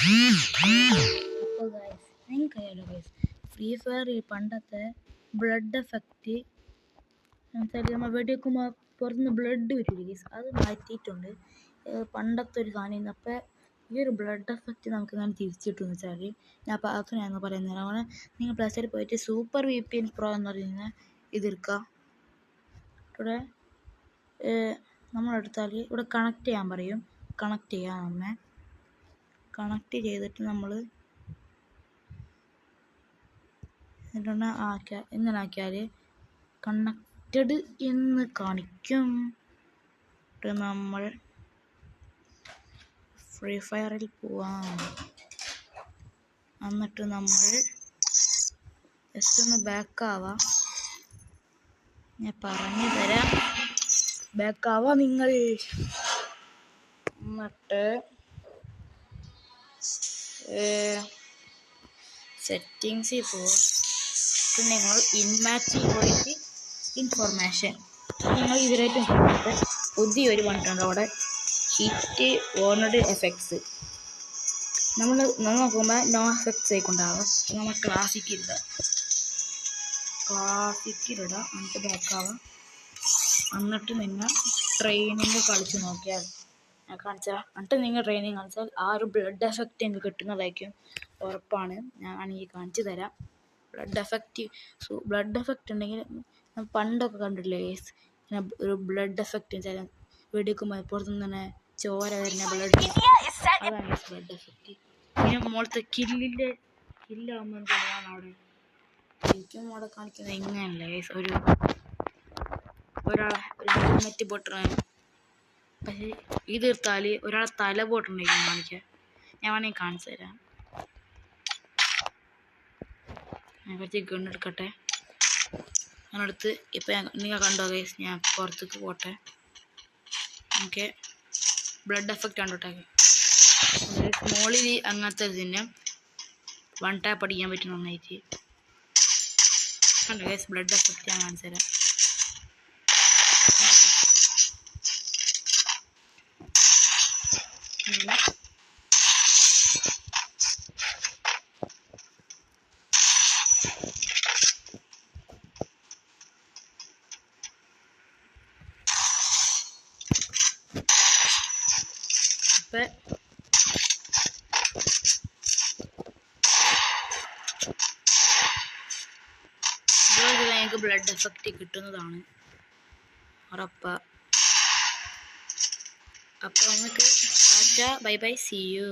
അപ്പോൾ ഗൈസ് നിങ്ങൾക്കറിയാലോ guys free fire ഈ പണ്ടത്തെ ബ്ലഡ് എഫക്റ്റ് എന്നുവെച്ചാൽ നമ്മൾ വെടിവെക്കുമ്പോൾ പുറത്തുനിന്ന് ബ്ലഡ് വരില്ല ഗൈസ്, അത് മാറ്റിയിട്ടുണ്ട്. പണ്ടത്തെ ഒരു സാധനം. അപ്പോൾ ഈ ഒരു ബ്ലഡ് എഫക്റ്റ് നമുക്ക് ഞാൻ തിരിച്ചിട്ടെന്ന് വെച്ചാൽ ഞാൻ അപ്പോൾ അതൊക്കെയാണെന്ന് പറയുന്നത്. അങ്ങനെ നിങ്ങൾ പ്ലേ സ്റ്റോറിൽ പോയിട്ട് സൂപ്പർ VPN Pro എന്ന് പറയുന്ന ഇതെടുക്കുക. ഇവിടെ നമ്മളെടുത്താൽ ഇവിടെ കണക്ട് ചെയ്യാൻ പറയും. കണക്ട് ചെയ്യാം. നമ്മെ കണക്ട് ചെയ്തിട്ട് നമ്മൾ ഇങ്ങനെ ആക്കിയാൽ കണക്റ്റഡ് എന്ന് കാണിക്കും. നമ്മൾ ഫ്രീ ഫയറിൽ പോവാം. എന്നിട്ട് നമ്മൾ ജസ്റ്റ് ഒന്ന് ബാക്കാവാം. ഞാൻ പറഞ്ഞു തരാം. ബാക്കാവാം നിങ്ങൾ. എന്നിട്ട് സെറ്റിങ്സിൽ പോവാം. പിന്നെ നിങ്ങൾ ഇൻമാറ്റിൽ പോയിട്ട് ഇൻഫോർമേഷൻ നിങ്ങൾ ഇതിലായിട്ടും പുതിയൊരു പറഞ്ഞിട്ടുണ്ട് അവിടെ ഹിറ്റ് ഓണഡ് എഫക്ട്സ്. നമ്മൾ നോക്കുമ്പോൾ നോ എഫക്ട്സ് ആയിക്കൊണ്ടാവാം. നമ്മൾ ക്ലാസിക്കിലിടുക. എന്നിട്ട് ബാക്കാവാം. എന്നിട്ട് നിങ്ങൾ ട്രെയിനിങ് കളിച്ച് നോക്കിയാൽ ഞാൻ കാണിച്ചാൽ എന്നിട്ട് നിങ്ങൾ ട്രെയിനിങ് കളിച്ചാൽ ആ ഒരു ബ്ലഡ് എഫക്റ്റ് എനിക്ക് കിട്ടുന്നതായിരിക്കും, ഉറപ്പാണ്. ഞാൻ ആണെങ്കിൽ കാണിച്ചു തരാം. ബ്ലഡ് എഫക്റ്റ് ഉണ്ടെങ്കിൽ പണ്ടൊക്കെ കണ്ടിട്ടില്ലേ ഗൈസ്, ഇങ്ങനെ ഒരു ബ്ലഡ് എഫക്റ്റ് വെച്ചാൽ വെടിവെക്കുമ്പോൾ പുറത്തുനിന്ന് തന്നെ ചോര വരുന്ന ബ്ലഡ്, അതാണ് ബ്ലഡ് എഫക്റ്റ്. പിന്നെ മുകളത്തെ കില്ലാകുമ്പോൾ എന്താണ് അവിടെ ശരിക്കും അവിടെ കാണിക്കുന്നത് ഇങ്ങനെയല്ലേ ഗൈസ്, ഒരാളെ ഹെൽമെറ്റ് പൊട്ടണ. പക്ഷേ ഇത് എടുത്താൽ ഒരാളെ തല പൊട്ടണമായിരിക്കും കാണിക്കുക. ഞാൻ വേണമെങ്കിൽ കാണിച്ചു തരാം. ഞാൻ കുറച്ച് ഗണ്ണെടുക്കട്ടെ. ഞാനെടുത്ത് ഇപ്പം നിങ്ങൾ കണ്ടോ ഗൈസ്, ഞാൻ പുറത്തേക്ക് പോട്ടെ. ഓക്കെ, ബ്ലഡ് എഫക്റ്റ് ആണ് കേട്ടോ. സ്മോളിൽ അങ്ങനത്തെ ഇതിന് 1 ടാപ്പ് അടിക്കാൻ പറ്റും നന്നായിട്ട്. കണ്ടോ ഗൈസ്, ബ്ലഡ് എഫക്റ്റ് ഞാൻ കാണിച്ചു തരാം. ഇതുപോലെ ഞങ്ങൾക്ക് ബ്ലഡ് എഫക്റ്റ് കിട്ടുന്നതാണ് ഉറപ്പ്. അപ്പോൾ നമുക്ക് ബൈ ബൈ, സീ യു.